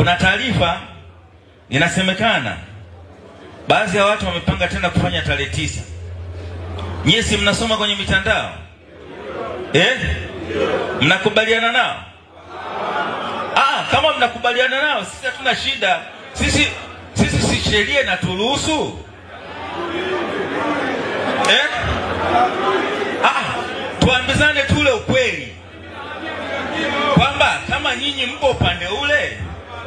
kuna taarifa inasemekana baadhi ya watu wamepanga tena kufanya tarehe 9. Nyie si mnasoma kwenye mitandao? Mnakubaliana nao? Kama mnakubaliana nao, sisi hatuna shida. Sisi si sheria inaturuhusu. Tuambizane tule ukweli kwamba kama nyinyi mpo upande ule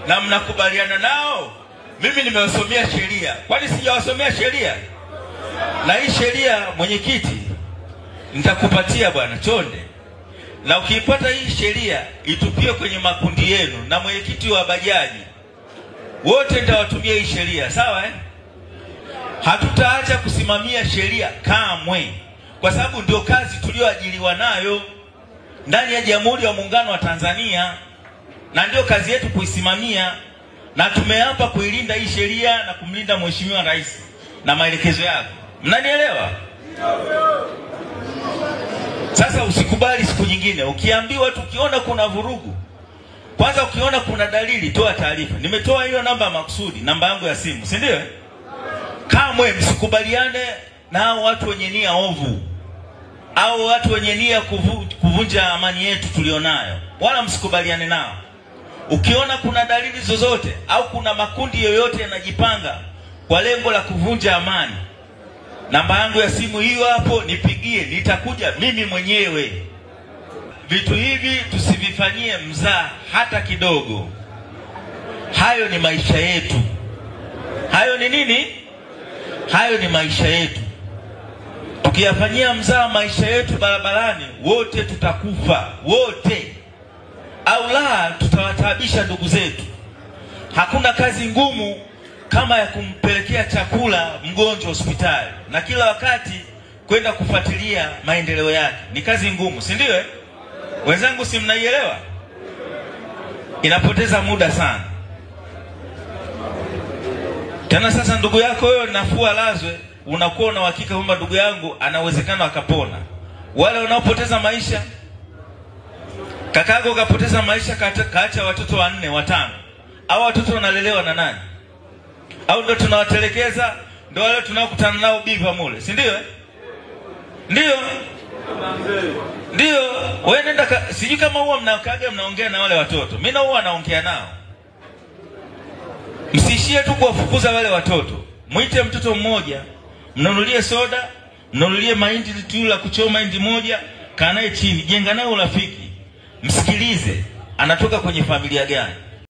na mnakubaliana nao, mimi nimewasomea sheria. Kwani sijawasomea sheria? Na hii sheria, mwenyekiti, nitakupatia bwana Chonde. Na ukiipata hii sheria itupie kwenye makundi yenu, na mwenyekiti wa bajaji wote nitawatumia hii sheria, sawa Hatutaacha kusimamia sheria kamwe, kwa sababu ndio kazi tulioajiriwa nayo ndani ya Jamhuri ya Muungano wa Tanzania, na ndio kazi yetu kuisimamia, na tumeapa kuilinda hii sheria na kumlinda Mheshimiwa Rais na maelekezo yake. Mnanielewa? Sasa usikubali siku nyingine ukiambiwa tukiona kuna vurugu. Kwanza ukiona kuna dalili, toa taarifa. Nimetoa hiyo namba makusudi, namba yangu ya simu, si ndio? Kamwe msikubaliane na watu wenye nia ovu au watu wenye nia kuvunja amani yetu tulionayo. Wala msikubaliane nao. Ukiona kuna dalili zozote au kuna makundi yoyote yanajipanga kwa lengo la kuvunja amani, namba yangu ya simu hiyo hapo, nipigie, nitakuja mimi mwenyewe. Vitu hivi tusivifanyie mzaa hata kidogo. Hayo ni maisha yetu. Hayo ni nini? Hayo ni maisha yetu. Tukiyafanyia mzaa maisha yetu barabarani, wote tutakufa, wote. Au la, tutawataabisha ndugu zetu. Hakuna kazi ngumu kama ya kumpelekea chakula mgonjwa hospitali na kila wakati kwenda kufuatilia maendeleo yake. Ni kazi ngumu, si ndio? Wenzangu, si mnaielewa? Inapoteza muda sana. Tena sasa ndugu yako wewe nafua lazwe, unakuwa na uhakika kwamba ndugu yangu anawezekana akapona. Wale wanaopoteza maisha, kakako kapoteza maisha kaacha watoto 4, 5. Hao watoto wanalelewa na nani? Au ndio tunawatelekeza? Ndio wale tunaokutana nao biva mule, si ndio? Ndio, wewe nenda sijui kama huwa mnakaga mnaongea na wale watoto. Mimi na huwa naongea nao. Msiishie tu kuwafukuza wale watoto. Muite mtoto mmoja, mnunulie soda, mnunulie mahindi tu la kuchoma mahindi moja, kaa naye chini, jenga naye urafiki. Msikilize, anatoka kwenye familia gani?